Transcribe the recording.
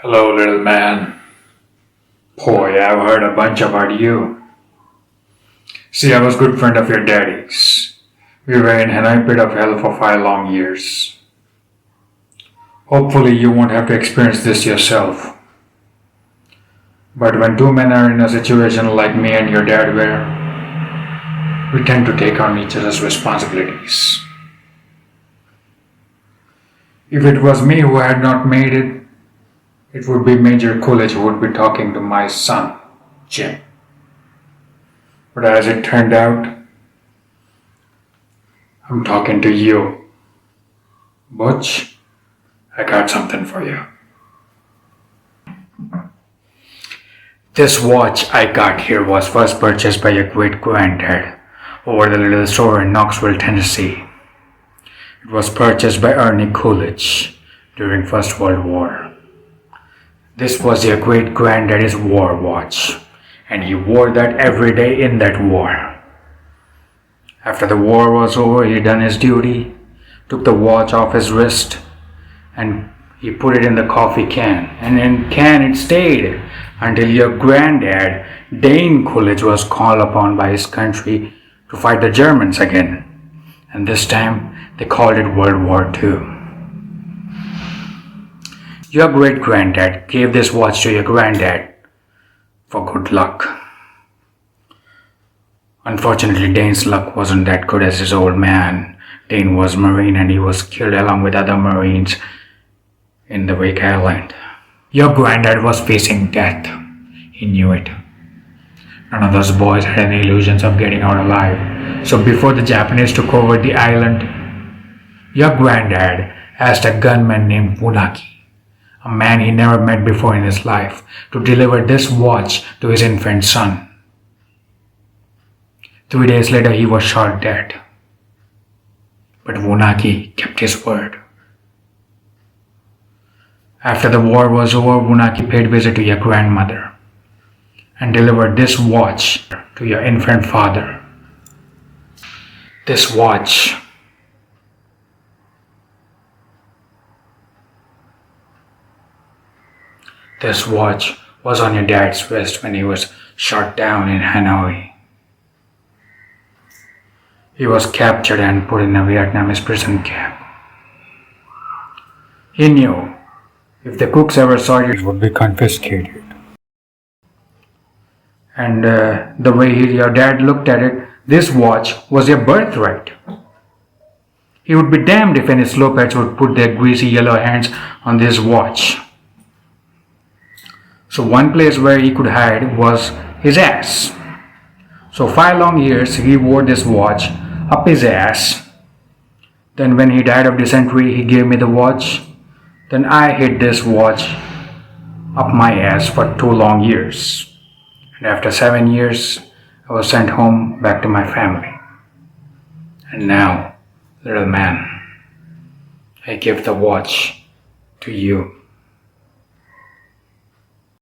Hello, little man. Boy, I've heard a bunch about you. See, I was good friend of your daddy's. We were in Hanoi pit of hell for 5 long years. Hopefully, you won't have to experience this yourself. But when two men are in a situation like me and your dad were, we tend to take on each other's responsibilities. If it was me who had not made it, it would be Major Coolidge who would be talking to my son, Jim. But as it turned out, I'm talking to you. Butch, I got something for you. This watch I got here was first purchased by your great granddad over the little store in Knoxville, Tennessee. It was purchased by Ernie Coolidge during First World War. This was your great granddaddy's war watch, and he wore that every day in that war. After the war was over, he done his duty, took the watch off his wrist, and he put it in the coffee can, and in can it stayed until your granddad, Dane Coolidge, was called upon by his country to fight the Germans again, and this time they called it World War II. Your great-granddad gave this watch to your granddad for good luck. Unfortunately, Dane's luck wasn't that good as his old man. Dane was Marine and he was killed along with other Marines in the Wake Island. Your granddad was facing death. He knew it. None of those boys had any illusions of getting out alive. So before the Japanese took over the island, your granddad asked a gunman named Funaki, a man he never met before in his life, to deliver this watch to his infant son. 3 days later, he was shot dead. But Funaki kept his word. After the war was over, Funaki paid visit to your grandmother and delivered this watch to your infant father. This watch was on your dad's wrist when he was shot down in Hanoi. He was captured and put in a Vietnamese prison camp. He knew if the cooks ever saw it, it would be confiscated. And the way your dad looked at it, this watch was your birthright. He would be damned if any slowpats would put their greasy yellow hands on this watch. So one place where he could hide was his ass. So 5 long years he wore this watch up his ass. Then when he died of dysentery, he gave me the watch. Then I hid this watch up my ass for 2 long years. And after 7 years, I was sent home back to my family. And now, little man, I give the watch to you.